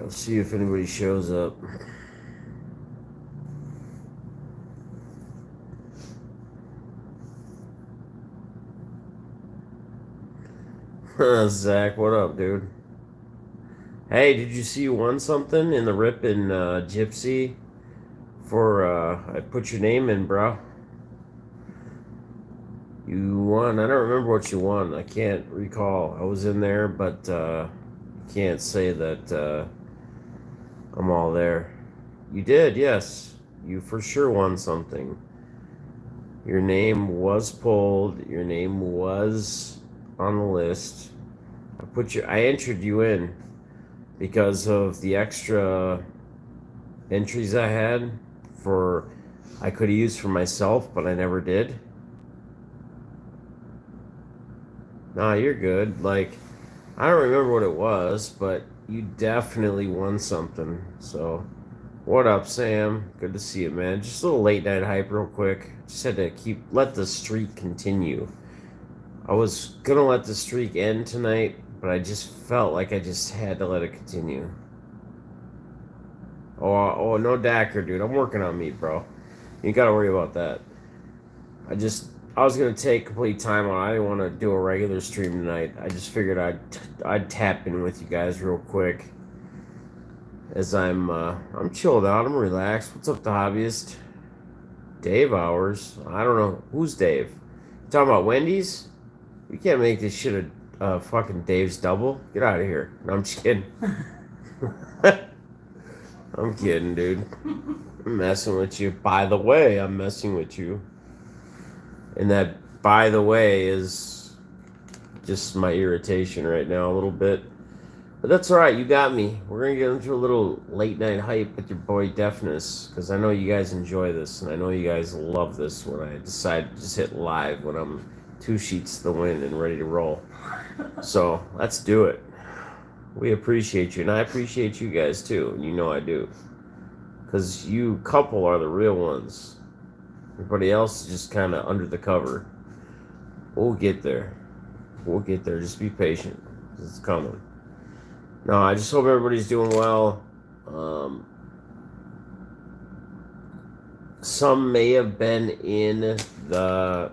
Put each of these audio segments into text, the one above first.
Let's see if anybody shows up. Zach, what up, dude? Hey, did you see you won something in the Rip and Gypsy for, I put your name in, bro. You won. I don't remember what you won. I can't recall. I was in there, but can't say that I'm all there. You did, yes. You for sure won something. Your name was pulled. Your name was on the list. I entered you in because of the extra entries I had for I could have used for myself, but I never did. Nah, you're good. Like, I don't remember what it was, but you definitely won something. So, what up, Sam? Good to see you, man. Just a little late night hype, real quick. Just had to let the streak continue. I was gonna let the streak end tonight, but I just felt like I just had to let it continue. Oh, no Dacker, dude. I'm working on me, bro. You gotta worry about that. I was gonna take complete time on. I didn't want to do a regular stream tonight. I just figured I'd tap in with you guys real quick, as I'm chilled out. I'm relaxed. What's up, the hobbyist? Dave Hours. I don't know who's Dave. You talking about Wendy's? You can't make this shit a fucking Dave's double. Get out of here. No, I'm just kidding. I'm kidding, dude. I'm messing with you. By the way, I'm messing with you. And that, by the way, is just my irritation right now a little bit. But that's all right. You got me. We're going to get into a little late night hype with your boy Deafness, because I know you guys enjoy this, and I know you guys love this when I decide to just hit live when I'm 2 sheets to the wind and ready to roll. So let's do it. We appreciate you, and I appreciate you guys too, and you know I do. Because you couple are the real ones. Everybody else is just kind of under the cover. We'll get there. We'll get there. Just be patient. It's coming. No, I just hope everybody's doing well. Some may have been in the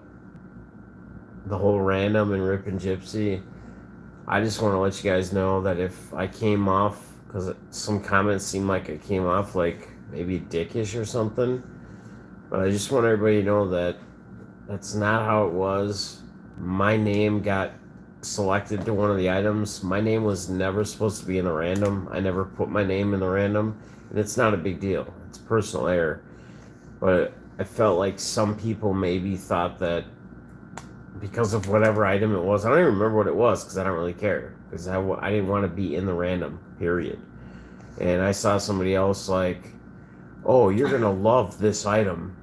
whole random and Rip and Gypsy. I just want to let you guys know that if I came off, because some comments seem like I came off like maybe dickish or something, but I just want everybody to know that that's not how it was. My name got selected to one of the items. My name was never supposed to be in the random. I never put my name in the random, and it's not a big deal. It's personal error. But I felt like some people maybe thought that because of whatever item it was, I don't even remember what it was because I don't really care, because I didn't want to be in the random, period. And I saw somebody else like, oh, you're going to love this item.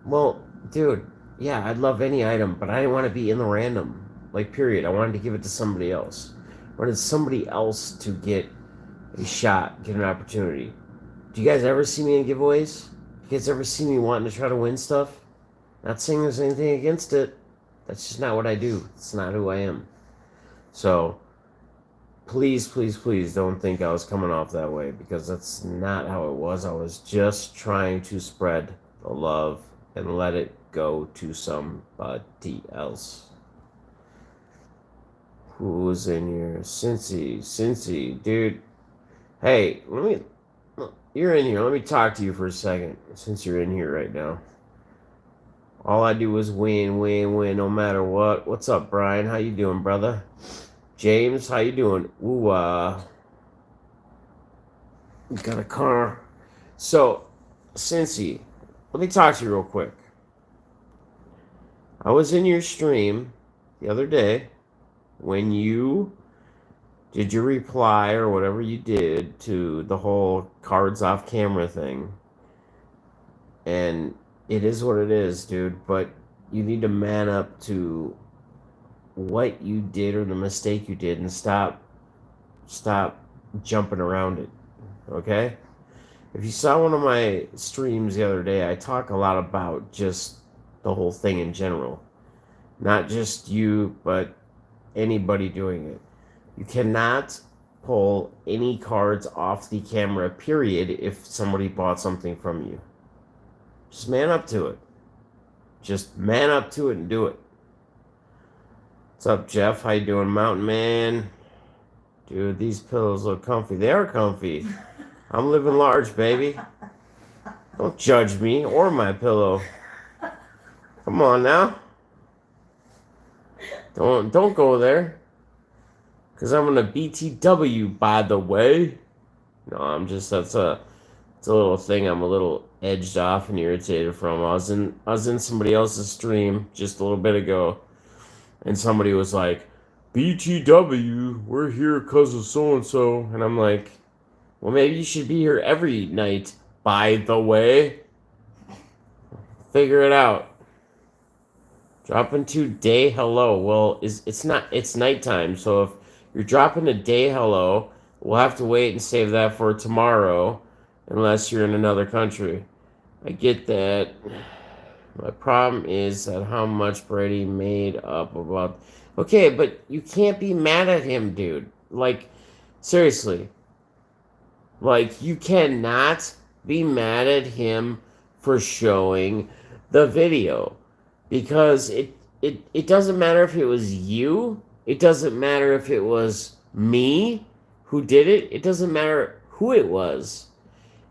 Well, dude, yeah, I'd love any item, but I didn't want to be in the random, like, period. I wanted to give it to somebody else. I wanted somebody else to get a shot, get an opportunity. Do you guys ever see me in giveaways? You guys ever see me wanting to try to win stuff? Not saying there's anything against it. That's just not what I do. It's not who I am. So, please, please, please don't think I was coming off that way, because that's not how it was. I was just trying to spread the love and let it go to somebody else. Who's in here? Cincy, dude. Hey, you're in here. Let me talk to you for a second, since you're in here right now. All I do is win, no matter what. What's up, Brian? How you doing, brother? James, how you doing? Ooh, got a car. So, Cincy, let me talk to you real quick. I was in your stream the other day when you did your reply or whatever you did to the whole cards off camera thing. And it is what it is, dude, but you need to man up to what you did or the mistake you did and stop jumping around it, okay? If you saw one of my streams the other day, I talk a lot about just the whole thing in general. Not just you, but anybody doing it. You cannot pull any cards off the camera, period, if somebody bought something from you. Just man up to it. Just man up to it and do it. What's up, Jeff? How you doing, Mountain Man? Dude, these pillows look comfy. They are comfy. I'm living large, baby. Don't judge me or my pillow. Come on now. Don't go there. Cause I'm gonna BTW, by the way. No, that's a little thing I'm a little edged off and irritated from. I was in somebody else's stream just a little bit ago, and somebody was like, BTW, we're here because of so and so, and I'm like, well, maybe you should be here every night, by the way. Figure it out. Dropping to day hello. Well, it's nighttime, so if you're dropping a day hello, we'll have to wait and save that for tomorrow, unless you're in another country. I get that. My problem is that how much Brady made up about... Okay, but you can't be mad at him, dude. Like, seriously. Like, you cannot be mad at him for showing the video. Because it doesn't matter if it was you. It doesn't matter if it was me who did it. It doesn't matter who it was.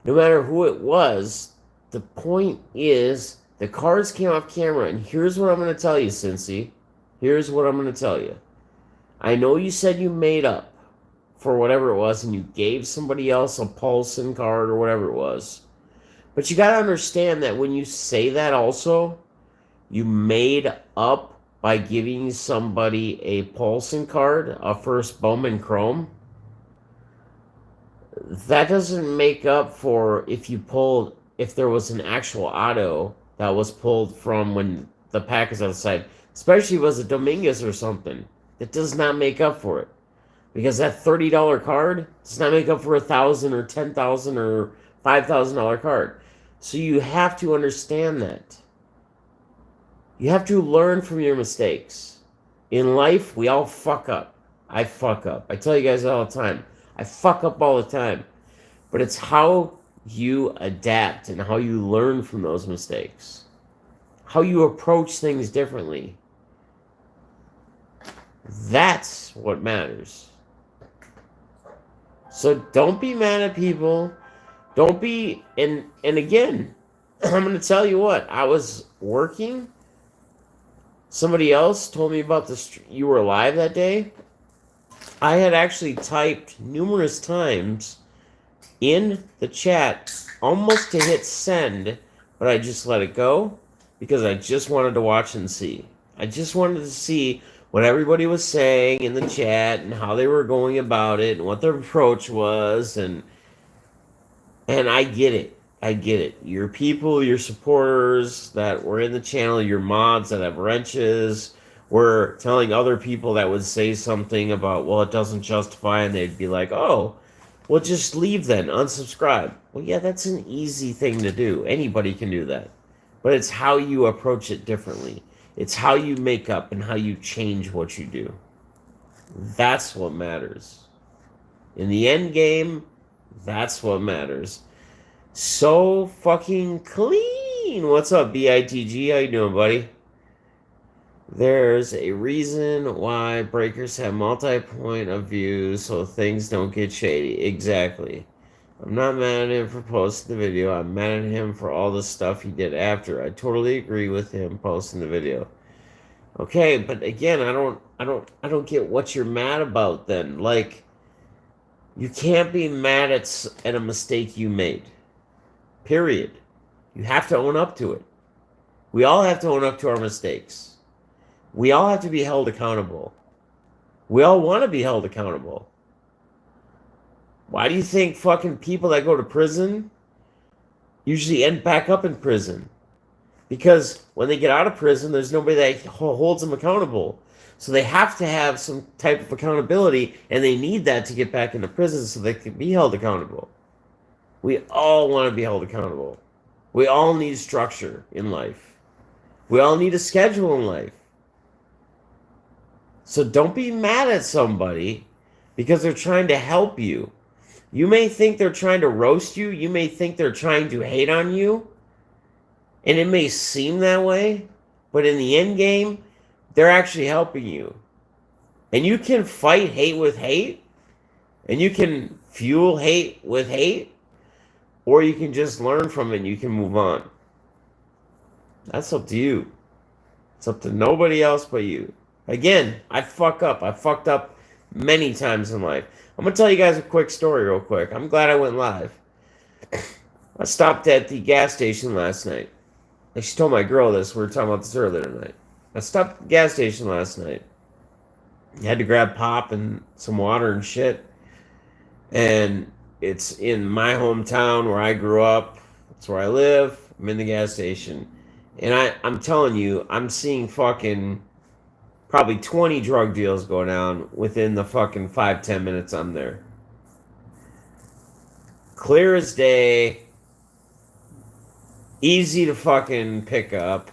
No matter who it was, the point is the cards came off camera. And here's what I'm going to tell you, Cincy. Here's what I'm going to tell you. I know you said you made up for whatever it was and you gave somebody else a Paulson card or whatever it was. But you got to understand that when you say that also, you made up by giving somebody a Paulson card, a first Bowman Chrome. That doesn't make up for if there was an actual auto that was pulled from when the pack is outside. Especially if it was a Dominguez or something. It does not make up for it. Because that $30 card does not make up for $1,000 or $10,000 or $5,000 card. So you have to understand that. You have to learn from your mistakes. In life, we all fuck up. I fuck up. I tell you guys all the time. I fuck up all the time. But it's how you adapt and how you learn from those mistakes. How you approach things differently. That's what matters. So don't be mad at people. Don't be... And again, I'm going to tell you what. I was working... Somebody else told me about you were live that day. I had actually typed numerous times in the chat, almost to hit send, but I just let it go because I just wanted to watch and see. I just wanted to see what everybody was saying in the chat and how they were going about it and what their approach was, and I get it. I get it. Your people, your supporters that were in the channel, your mods that have wrenches, were telling other people that would say something about, well, it doesn't justify, and they'd be like, oh, well, just leave then, unsubscribe. Well, yeah, that's an easy thing to do. Anybody can do that. But it's how you approach it differently. It's how you make up and how you change what you do. That's what matters. In the end game, that's what matters. So fucking clean. What's up, BITG? How you doing, buddy? There's a reason why breakers have multi-point of view so things don't get shady. Exactly. I'm not mad at him for posting the video. I'm mad at him for all the stuff he did after. I totally agree with him posting the video. Okay, but again, I don't get what you're mad about then. Like, you can't be mad at a mistake you made. Period. You have to own up to it. We all have to own up to our mistakes. We all have to be held accountable. We all want to be held accountable. Why do you think fucking people that go to prison usually end back up in prison? Because when they get out of prison, there's nobody that holds them accountable. So they have to have some type of accountability, and they need that to get back into prison so they can be held accountable. We all want to be held accountable. We all need structure in life. We all need a schedule in life. So don't be mad at somebody because they're trying to help you. You may think they're trying to roast you. You may think they're trying to hate on you. And it may seem that way. But in the end game, they're actually helping you. And you can fight hate with hate. And you can fuel hate with hate. Or you can just learn from it and you can move on. That's up to you. It's up to nobody else but you. Again, I fuck up. I fucked up many times in life. I'm going to tell you guys a quick story real quick. I'm glad I went live. I stopped at the gas station last night. I just told my girl this. We were talking about this earlier tonight. I stopped at the gas station last night. I had to grab pop and some water and shit. And it's in my hometown where I grew up. That's where I live. I'm in the gas station. And I'm telling you, I'm seeing fucking probably 20 drug deals go down within the fucking 5-10 minutes I'm there. Clear as day. Easy to fucking pick up.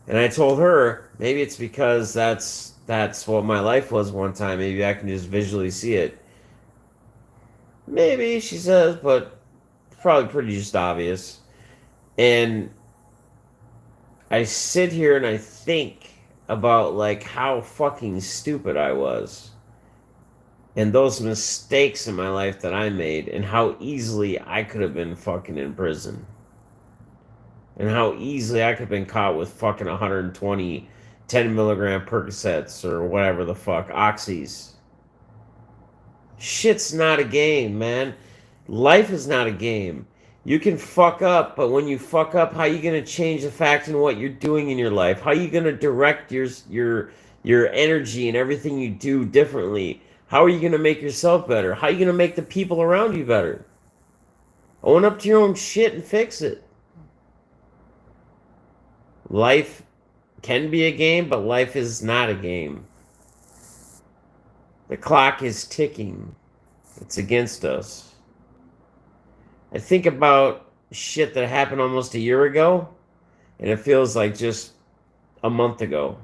And I told her, maybe it's because that's what my life was one time. Maybe I can just visually see it. Maybe, she says, but it's probably pretty just obvious. And I sit here and I think about like how fucking stupid I was. And those mistakes in my life that I made and how easily I could have been fucking in prison. And how easily I could have been caught with fucking 120 10 milligram Percocets or whatever the fuck, Oxys. Shit's not a game, man. Life is not a game. You can fuck up, but when you fuck up, how are you going to change the fact in what you're doing in your life? How are you going to direct your energy and everything you do differently? How are you going to make yourself better? How are you going to make the people around you better? Own up to your own shit and fix it. Life can be a game, but life is not a game. The clock is ticking. It's against us. I think about shit that happened almost a year ago, and it feels like just a month ago.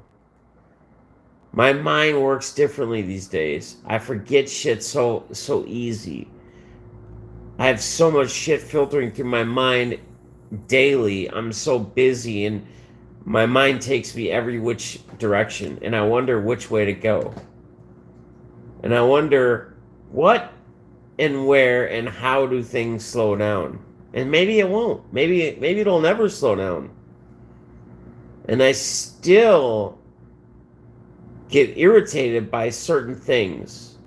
My mind works differently these days. I forget shit so easy. I have so much shit filtering through my mind daily. I'm so busy, and my mind takes me every which direction, and I wonder which way to go. And I wonder what and where and how do things slow down. And maybe it won't. Maybe it'll never slow down. And I still get irritated by certain things.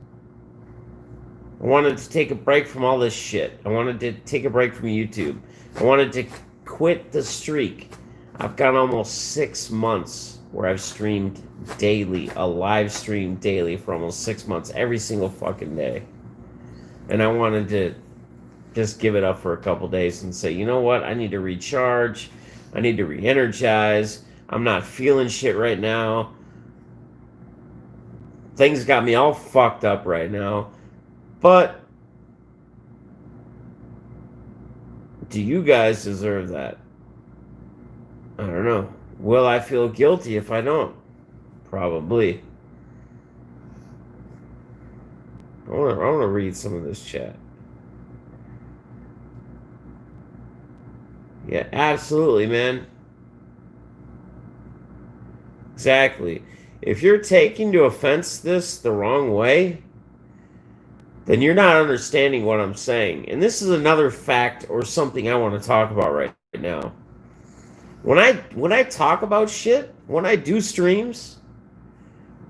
I wanted to take a break from all this shit. I wanted to take a break from YouTube. I wanted to quit the streak. I've gone almost 6 months where I've streamed daily, a live stream daily for almost 6 months, every single fucking day. And I wanted to just give it up for a couple days and say, you know what? I need to recharge. I need to re-energize. I'm not feeling shit right now. Things got me all fucked up right now. But do you guys deserve that? I don't know. Will I feel guilty if I don't? Probably. I want to read some of this chat. Yeah, absolutely, man. Exactly. If you're taking to offense this the wrong way, then you're not understanding what I'm saying. And this is another fact or something I want to talk about right now. When I talk about shit, when I do streams,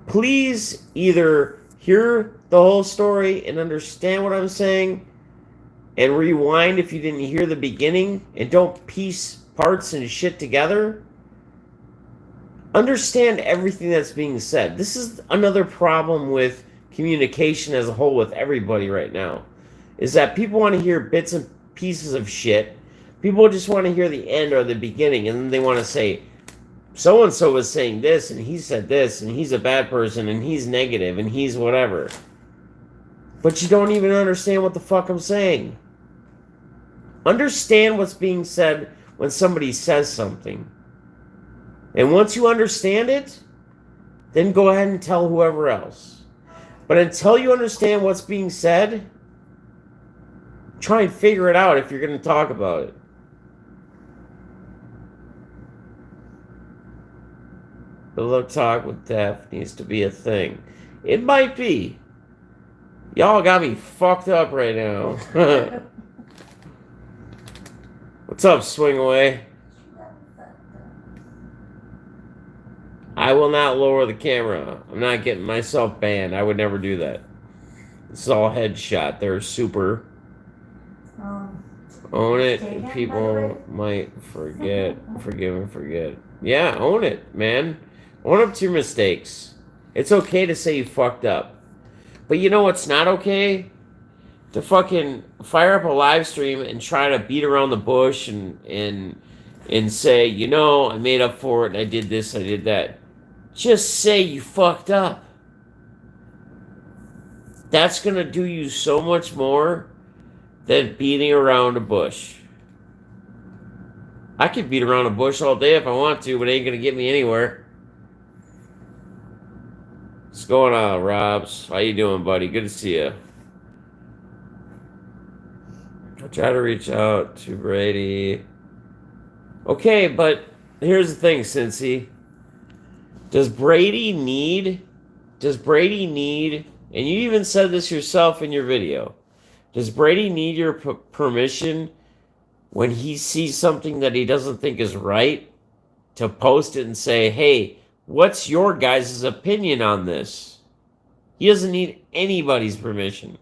please either hear the whole story and understand what I'm saying and rewind if you didn't hear the beginning and don't piece parts and shit together. Understand everything that's being said. This is another problem with communication as a whole with everybody right now, is that people want to hear bits and pieces of shit. People just want to hear the end or the beginning, and then they want to say, so-and-so was saying this, and he said this, and he's a bad person, and he's negative, and he's whatever. But you don't even understand what the fuck I'm saying. Understand what's being said when somebody says something. And once you understand it, then go ahead and tell whoever else. But until you understand what's being said, try and figure it out if you're going to talk about it. Pillow talk with death needs to be a thing. It might be. Y'all got me fucked up right now. What's up, Swing Away? I will not lower the camera. I'm not getting myself banned. I would never do that. This is all headshot. They're super. Own it, and people might forget. Forgive and forget. Yeah, own it, man. Own up to your mistakes. It's okay to say you fucked up. But you know what's not okay? To fucking fire up a live stream and try to beat around the bush and say, you know, I made up for it and I did this, I did that. Just say you fucked up. That's going to do you so much more than beating around a bush. I could beat around a bush all day if I want to, but it ain't going to get me anywhere. What's going on, Robs? How you doing, buddy? Good to see you. I'll try to reach out to Brady. Okay, but here's the thing, Cincy. Does Brady need, and you even said this yourself in your video, does Brady need your permission when he sees something that he doesn't think is right to post it and say, hey, what's your guys' opinion on this? He doesn't need anybody's permission.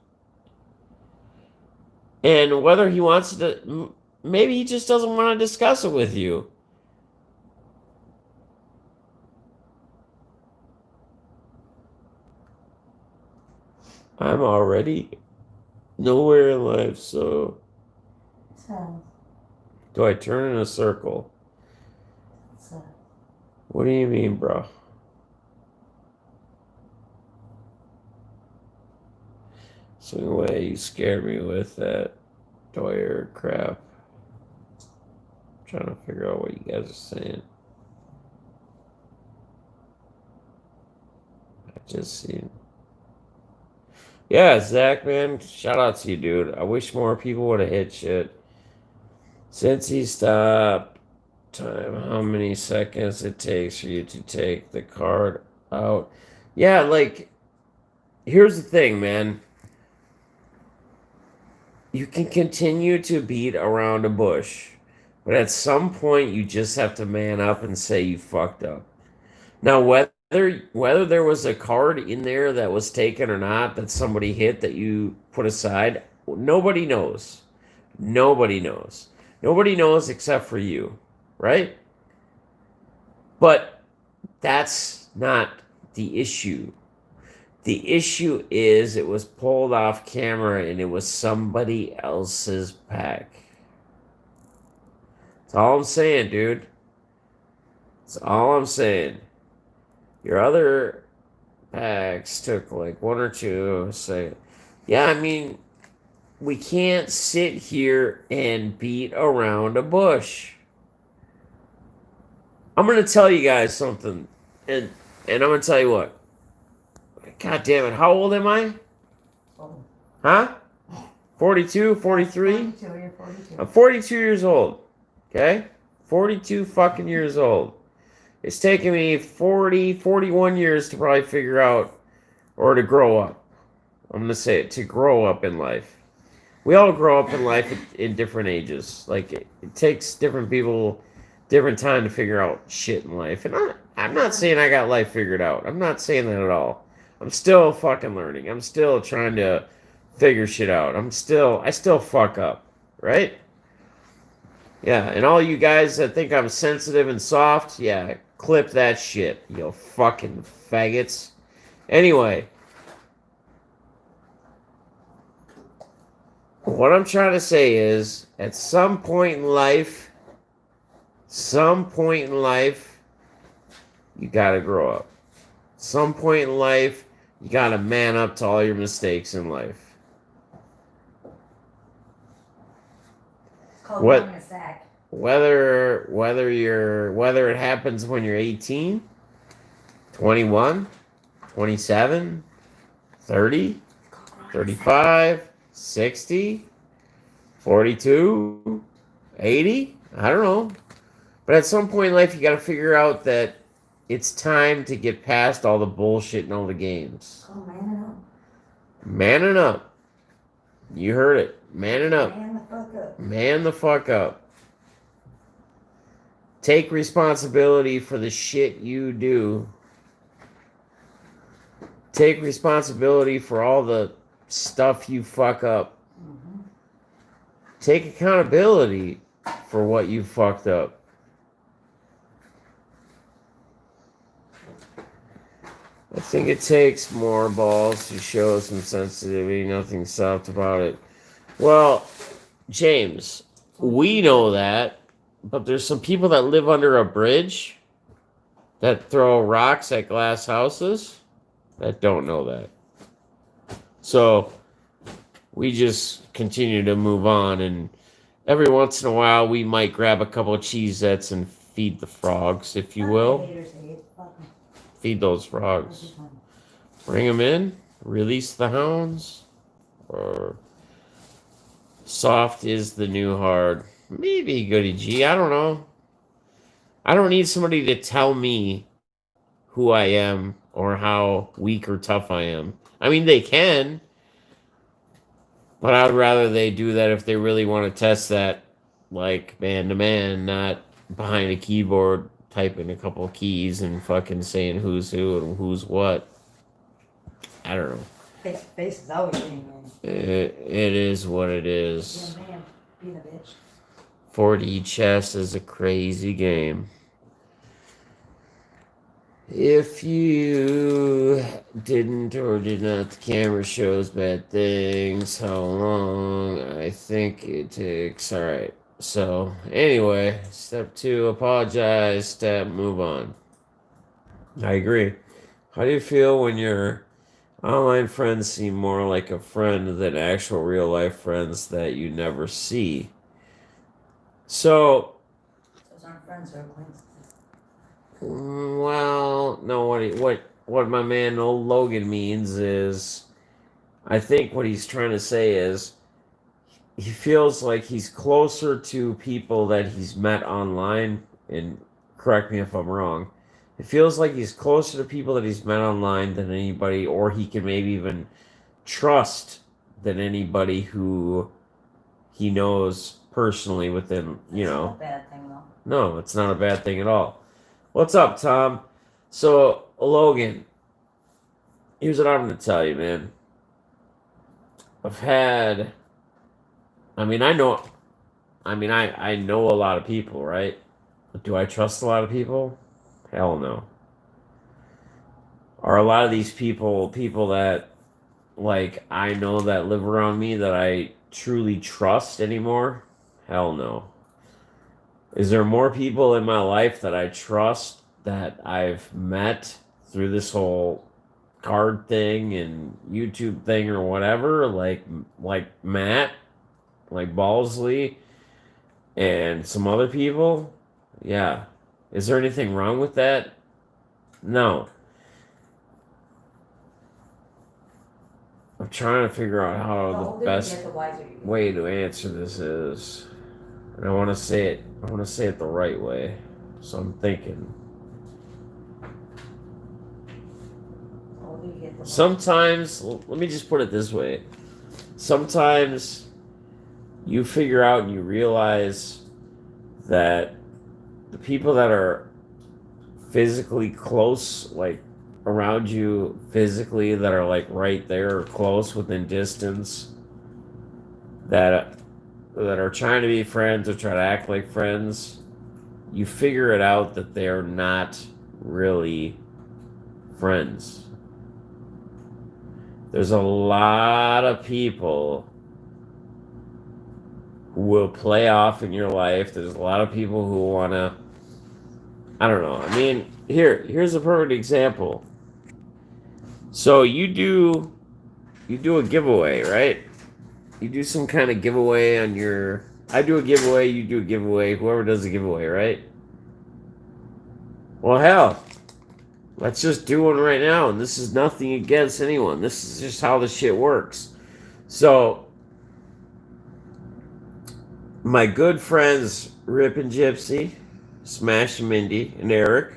And whether he wants to, maybe he just doesn't want to discuss it with you. I'm already nowhere in life, so do I turn in a circle? What do you mean, bro? So anyway, you scared me with that Doyer crap. I'm trying to figure out what you guys are saying. I just seen. Yeah, Zach, man, shout out to you, dude. I wish more people would have hit shit. Since he stopped time, how many seconds it takes for you to take the card out? Yeah, like, here's the thing, man. You can continue to beat around a bush, but at some point you just have to man up and say you fucked up. Now, whether there was a card in there that was taken or not that somebody hit that you put aside, nobody knows. Nobody knows. Nobody knows except for you, right? But that's not the issue. The issue is it was pulled off camera and it was somebody else's pack. That's all I'm saying, dude. That's all I'm saying. Your other packs took like one or two. Say, yeah, I mean, we can't sit here and beat around a bush. I'm going to tell you guys something. And I'm going to tell you what. God damn it. How old am I? Huh? 42? 43? 42, you're 42. I'm 42 years old. Okay? 42 fucking years old. It's taken me 41 years to probably figure out, or to grow up. I'm going to say it, to grow up in life. We all grow up in life in different ages. Like, it takes different people different time to figure out shit in life. And I'm not saying I got life figured out. I'm not saying that at all. I'm still fucking learning. I'm still trying to figure shit out. I still fuck up, right? Yeah, and all you guys that think I'm sensitive and soft, yeah, clip that shit, you fucking faggots. Anyway, what I'm trying to say is, at some point in life, you gotta grow up. Some point in life, you gotta man up to all your mistakes in life. It's called being a sack. Whether it happens when you're 18, 21, 27, 30, 35, 60, 42, 80. I don't know. But at some point in life, you got to figure out that it's time to get past all the bullshit and all the games. Oh, man up. Manning up. You heard it. Manning up. Man the fuck up. Man the fuck up. Take responsibility for the shit you do. Take responsibility for all the stuff you fuck up. Mm-hmm. Take accountability for what you fucked up. I think it takes more balls to show some sensitivity. Nothing soft about it. Well, James, we know that, but there's some people that live under a bridge that throw rocks at glass houses that don't know that. So we just continue to move on, and every once in a while we might grab a couple of Cheez-Its and feed the frogs, if you will. Feed those frogs. Bring them in. Release the hounds. Or soft is the new hard. Maybe Goody G. I don't know. I don't need somebody to tell me who I am or how weak or tough I am. I mean, they can. But I would rather they do that if they really want to test that, like, man to man, not behind a keyboard typing a couple of keys and fucking saying who's who and who's what. I don't know. Face to face is always being man. It is what it is. Being a man, being a bitch. 4D chess is a crazy game. If you didn't or did not, the camera shows bad things. How long? I think it takes. All right. So, anyway, step 2, apologize. Step, move on. I agree. How do you feel when your online friends seem more like a friend than actual real life friends that you never see? So, Those aren't friends or acquaintances. Well, no. What my man old Logan means is, I think what he's trying to say is, he feels like he's closer to people that he's met online, and correct me if I'm wrong. It feels like he's closer to people that he's met online than anybody, or he can maybe even trust than anybody who he knows personally within, you know. It's not a bad thing, though. No, it's not a bad thing at all. What's up, Tom? So, Logan, here's what I'm going to tell you, man. I know a lot of people, right? Do I trust a lot of people? Hell no. Are a lot of these people that, like, I know that live around me that I truly trust anymore? Hell no. Is there more people in my life that I trust that I've met through this whole card thing and YouTube thing or whatever? Like Matt, like Balsley, and some other people? Yeah. Is there anything wrong with that? No. I'm trying to figure out how the best way to answer this is. And I want to say it the right way. So I'm thinking. Sometimes, let me just put it this way. Sometimes you figure out and you realize that the people that are physically close, like around you physically, that are like right there or close within distance, that are trying to be friends or try to act like friends, you figure it out that they're not really friends. There's a lot of people who will play off in your life. There's a lot of people who want to, I don't know. I mean, here's a perfect example. So you do a giveaway, right? You do some kind of giveaway on your... I do a giveaway, you do a giveaway, whoever does a giveaway, right? Well, hell, Let's just do one right now. And this is nothing against anyone. This is just how the shit works. So, my good friends Rip and Gypsy, Smash and Mindy, and Eric,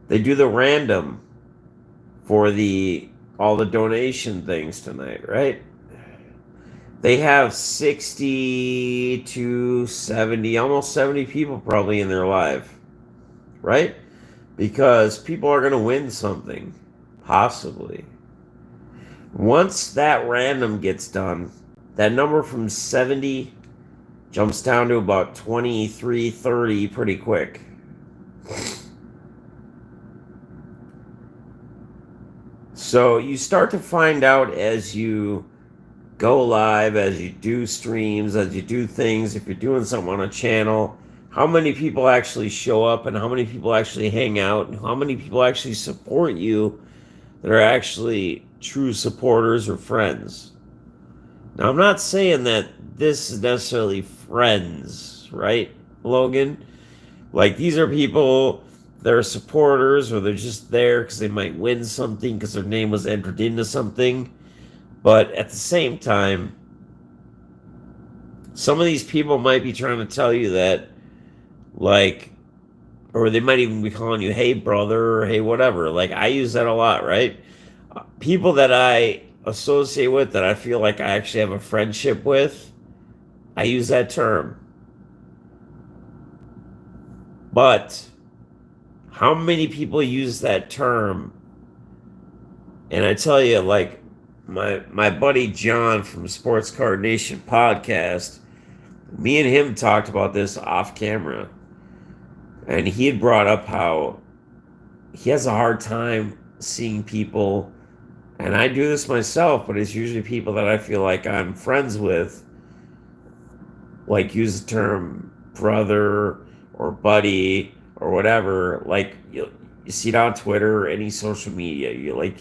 they do the random for the all the donation things tonight, right? They have 60 to 70, almost 70 people probably in their live, right? Because people are going to win something, possibly. Once that random gets done, that number from 70 jumps down to about 23, 30 pretty quick. So you start to find out as you go live, as you do streams, as you do things, if you're doing something on a channel, how many people actually show up and how many people actually hang out and how many people actually support you that are actually true supporters or friends. Now, I'm not saying that this is necessarily friends, right, Logan? Like, these are people that are supporters or they're just there because they might win something because their name was entered into something. But at the same time, some of these people might be trying to tell you that, like, or they might even be calling you, hey, brother, or hey, whatever. Like, I use that a lot, right? People that I associate with that I feel like I actually have a friendship with, I use that term. But how many people use that term? And I tell you, like, my buddy John from Sports Card Nation podcast, me and him talked about this off camera. And he had brought up how he has a hard time seeing people, and I do this myself, but it's usually people that I feel like I'm friends with, like use the term brother or buddy or whatever. Like you see it on Twitter or any social media. You like,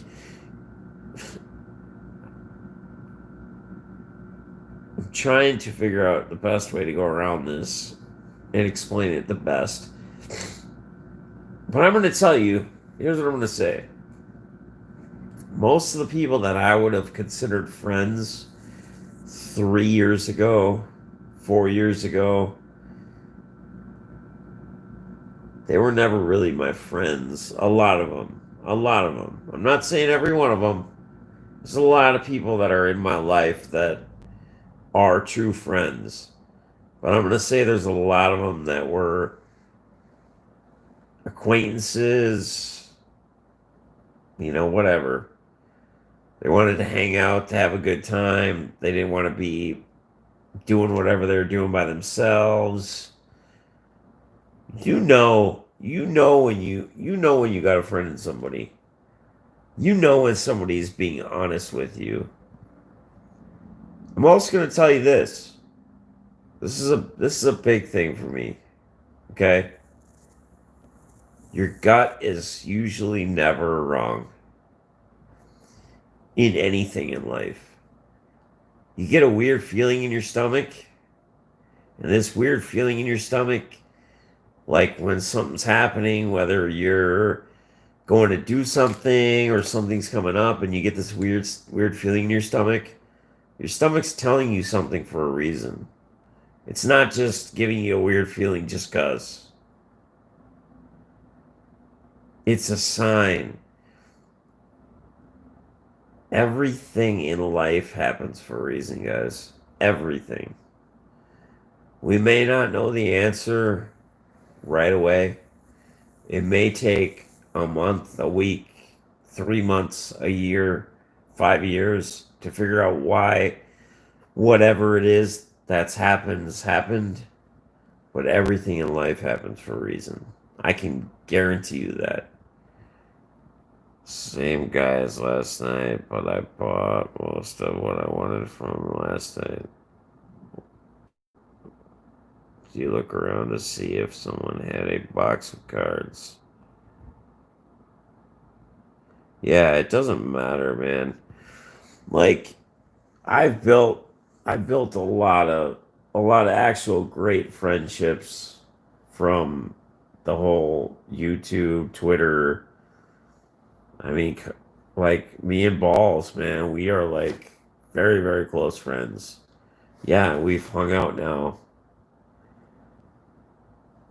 I'm trying to figure out the best way to go around this and explain it the best. But I'm going to tell you, here's what I'm going to say. Most of the people that I would have considered friends 3 years ago, 4 years ago, they were never really my friends. A lot of them. A lot of them. I'm not saying every one of them. There's a lot of people that are in my life that are true friends. But I'm going to say there's a lot of them that were acquaintances, you know, whatever. They wanted to hang out, to have a good time. They didn't want to be doing whatever they were doing by themselves. You know when you got a friend in somebody. You know when somebody is being honest with you. I'm also going to tell you this. This is a big thing for me. Okay? Your gut is usually never wrong in anything in life. You get a weird feeling in your stomach, and this weird feeling in your stomach, like when something's happening, whether you're going to do something or something's coming up and you get this weird feeling in your stomach's telling you something for a reason. It's not just giving you a weird feeling just cuz. It's a sign. Everything in life happens for a reason, guys. Everything. We may not know the answer right away. It may take a month, a week, 3 months, a year, 5 years to figure out why whatever it is that's happened has happened. But everything in life happens for a reason. I can guarantee you that. Same guy as last night, but I bought most of what I wanted from last night. Do you look around to see if someone had a box of cards? Yeah, it doesn't matter, man. Like I built a lot of actual great friendships from the whole YouTube, Twitter, I mean, like me and Balls, man, we are like very, very close friends. Yeah, we've hung out now.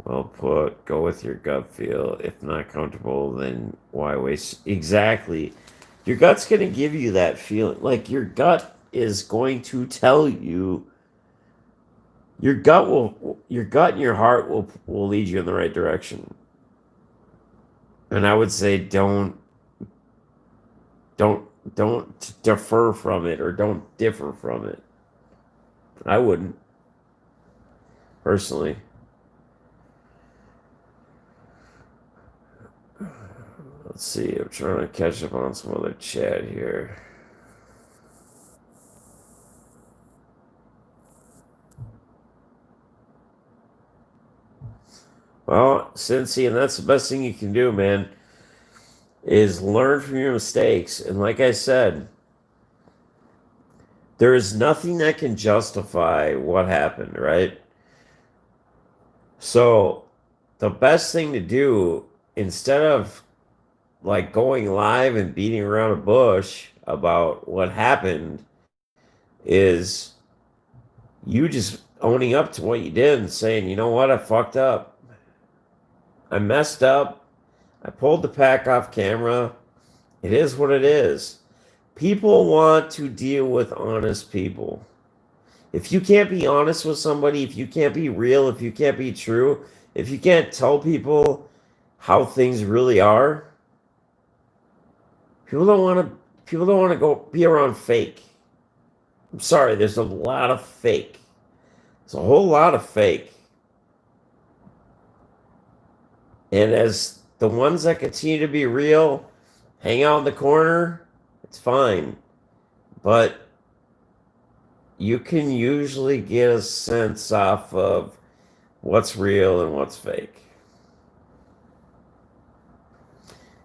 Well put. Go with your gut feel. If not comfortable, then why waste? Exactly. Your gut's going to give you that feeling. Like your gut is going to tell you. Your gut and your heart will lead you in the right direction. And I would say don't don't defer from it or don't differ from it. I wouldn't personally. Let's see. I'm trying to catch up on some other chat here. Well, Cincy, and that's the best thing you can do, man, is learn from your mistakes. And like I said, there is nothing that can justify what happened, right? So the best thing to do, instead of like going live and beating around a bush about what happened, is you just owning up to what you did and saying, you know what, I fucked up. I messed up. I pulled the pack off camera. It is what it is. People want to deal with honest people. If you can't be honest with somebody, if you can't be real, if you can't be true, if you can't tell people how things really are, people don't want to go be around fake. I'm sorry, there's a lot of fake. There's a whole lot of fake. And as the ones that continue to be real hang out in the corner, it's fine. But you can usually get a sense off of what's real and what's fake.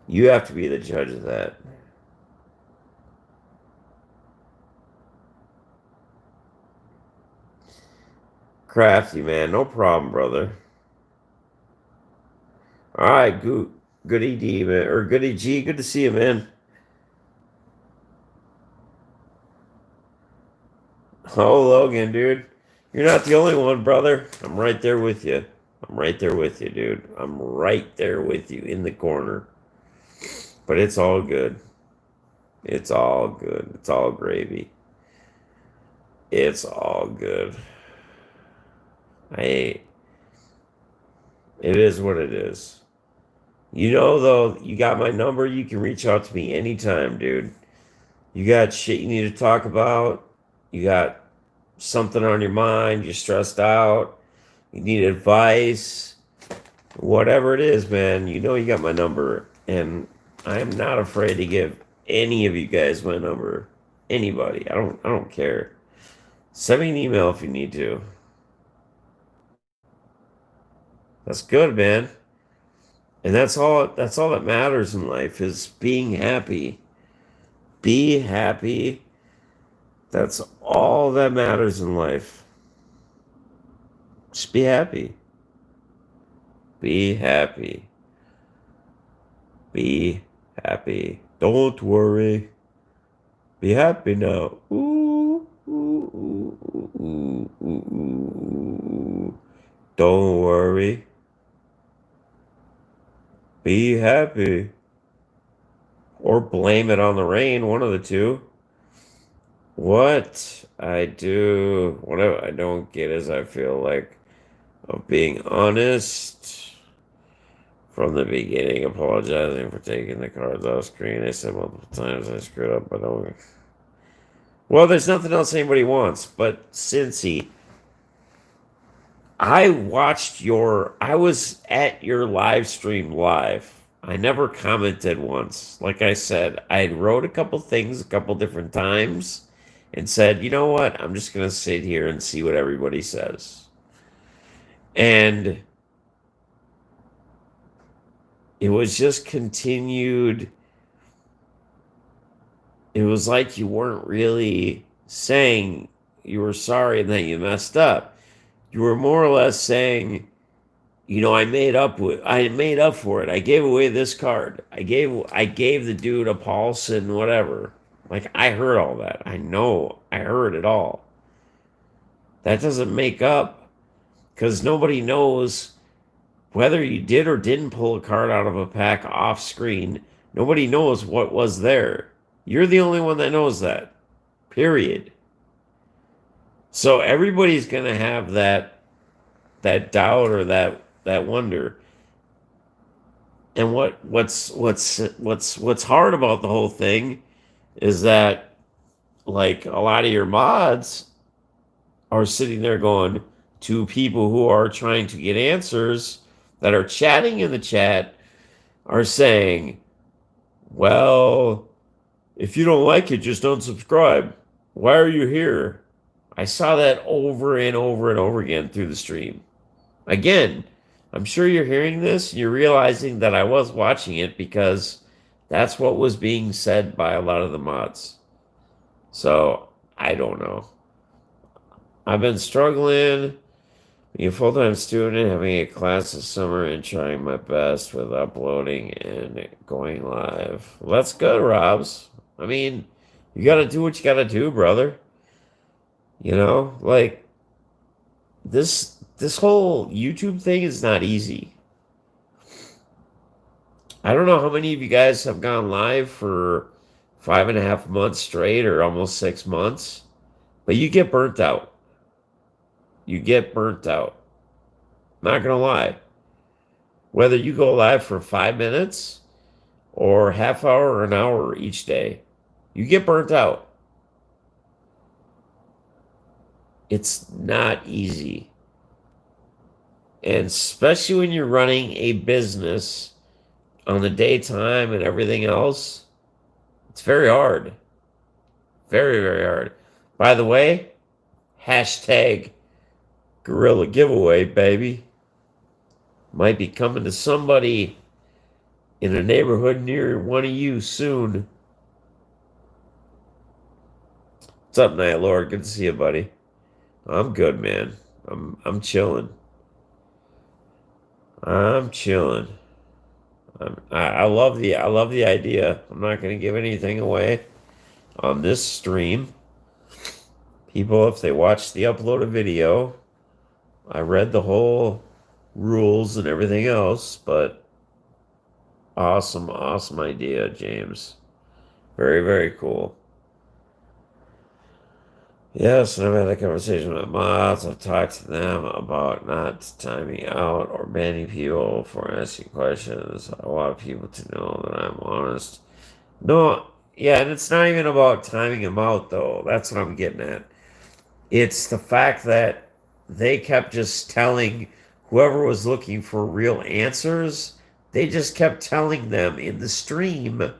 You have to be the judge of that. Crafty, man. No problem, brother. All right, goody D, man. Or goody G. Good to see you, man. Oh, Logan, dude. You're not the only one, brother. I'm right there with you. I'm right there with you, dude. I'm right there with you in the corner. But it's all good. It's all good. It's all gravy. It's all good. Hey, it is what it is. You know, though, you got my number. You can reach out to me anytime, dude. You got shit you need to talk about. You got something on your mind. You're stressed out. You need advice. Whatever it is, man, you know you got my number. And I am not afraid to give any of you guys my number. Anybody. I don't care. Send me an email if you need to. That's good, man. And that's all that matters in life is being happy. Be happy. That's all that matters in life. Just be happy. Be happy. Be happy. Don't worry. Be happy now. Ooh, ooh, ooh, ooh, ooh, ooh. Don't worry. Be happy. Or blame it on the rain, one of the two. What I don't get is I feel like of being honest from the beginning, apologizing for taking the cards off screen. I said multiple times I screwed up, but don't. Well, there's nothing else anybody wants. But Cincy, I was at your live stream live. I never commented once. Like I said, I wrote a couple things a couple different times and said, you know what? I'm just going to sit here and see what everybody says. And it was just continued. It was like you weren't really saying you were sorry and that you messed up. You were more or less saying I made up for it. I gave away this card. I gave the dude a Paulson, whatever. Like, I heard all that. I know I heard it all. That doesn't make up, because nobody knows whether you did or didn't pull a card out of a pack off screen. Nobody knows what was there. You're the only one that knows that. Period. So everybody's gonna have that doubt or that wonder. And what's hard about the whole thing is that, like, a lot of your mods are sitting there going to people who are trying to get answers, that are chatting in the chat, are saying, well, if you don't like it, just unsubscribe. Why are you here? I saw that over and over and over again through the stream. Again, I'm sure you're hearing this, you're realizing that I was watching it, because that's what was being said by a lot of the mods. So, I don't know. I've been struggling, being a full-time student, having a class this summer, and trying my best with uploading and going live. Well, that's good, Robs. I mean, you gotta do what you gotta do, brother. Like, this whole YouTube thing is not easy. I don't know how many of you guys have gone live for 5.5 months straight, or almost 6 months, but you get burnt out. You get burnt out. Not gonna lie. Whether you go live for 5 minutes or half hour or an hour each day, you get burnt out. It's not easy. And especially when you're running a business on the daytime and everything else, it's very hard. Very, very hard. By the way, hashtag gorilla giveaway, baby. Might be coming to somebody in a neighborhood near one of you soon. What's up, Night Lord? Good to see you, buddy. I'm good, man. I'm chilling. I'm chilling. I love the idea. I'm not going to give anything away on this stream. People, if they watch the uploaded video, I read the whole rules and everything else, but awesome, awesome idea, James. Very, very cool. Yes, and I've had a conversation with mods. I've talked to them about not timing out or banning people for asking questions. I want people to know that I'm honest. No, yeah, and it's not even about timing them out, though. That's what I'm getting at. It's the fact that they kept just telling whoever was looking for real answers, they just kept telling them in the stream,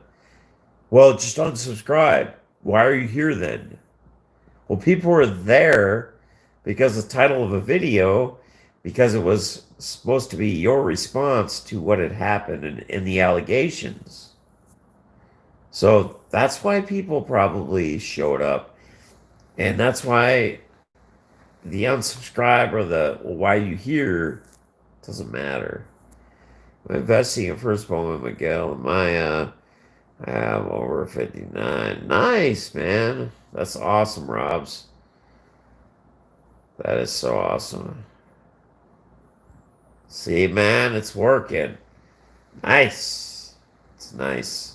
well, just unsubscribe. Why are you here then? Well, people were there because the title of a video, because it was supposed to be your response to what had happened and the allegations. So that's why people probably showed up. And that's why the unsubscribe or the, well, why you here doesn't matter. I'm investing in Firstborn with Miguel and Maya. I have over 59. Nice, man. That's awesome, Robs. That is so awesome. See, man, it's working. Nice. It's nice.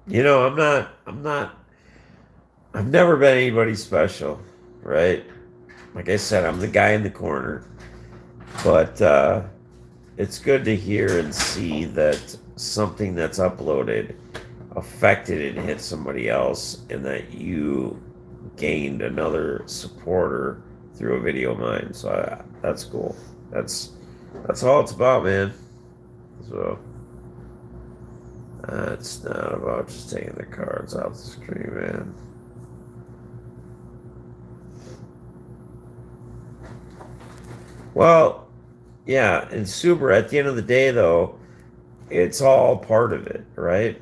I've never been anybody special, right? Like I said, I'm the guy in the corner. But it's good to hear and see that something that's uploaded affected and hit somebody else, and that you gained another supporter through a video of mine. So that's cool. That's all it's about, man. So it's not about just taking the cards off the screen, man. Well, yeah, and Super, at the end of the day, though, it's all part of it, right?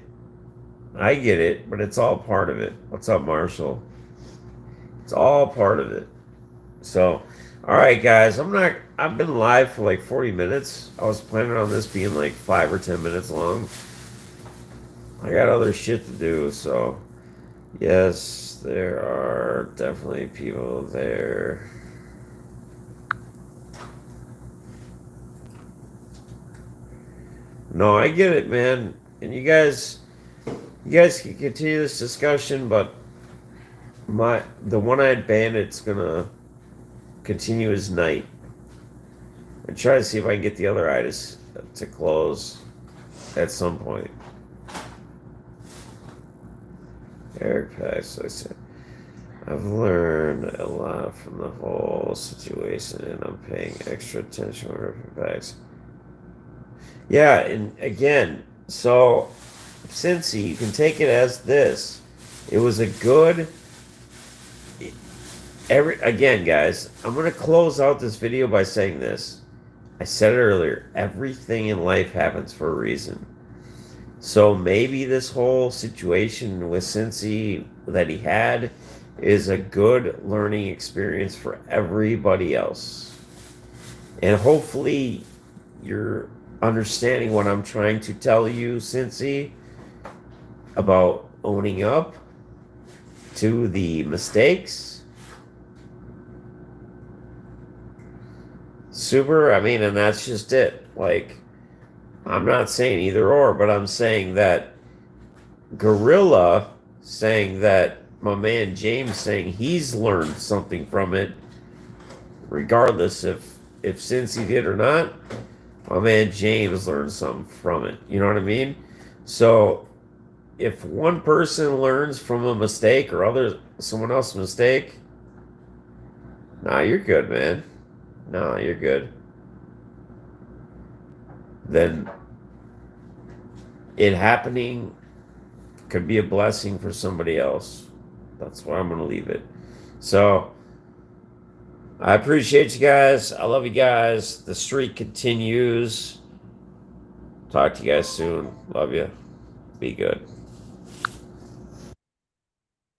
I get it, but it's all part of it. What's up, Marshall? It's all part of it. So, all right, guys, I've been live for like 40 minutes. I was planning on this being like 5 or 10 minutes long. I got other shit to do, so yes, there are definitely people there. No, I get it, man. And you guys can continue this discussion, but the one-eyed bandit's gonna continue his night and try to see if I can get the other eye to close at some point. Eric Pax, I said, I've learned a lot from the whole situation, and I'm paying extra attention to Eric Pax. Yeah, and again, so Cincy, you can take it as this. It was a good. Again, guys, I'm gonna close out this video by saying this. I said it earlier. Everything in life happens for a reason. So maybe this whole situation with Cincy that he had is a good learning experience for everybody else. And hopefully you're understanding what I'm trying to tell you, Cincy, about owning up to the mistakes. Super, I mean, and that's just it. Like, I'm not saying either or, but I'm saying that Gorilla saying that my man James saying he's learned something from it, regardless if Cincy did or not, my man James learned something from it. You know what I mean? So if one person learns from a mistake or someone else's mistake, nah, you're good, man. Nah, you're good. Then it happening could be a blessing for somebody else. That's where I'm going to leave it. So I appreciate you guys. I love you guys. The streak continues. Talk to you guys soon. Love you. Be good.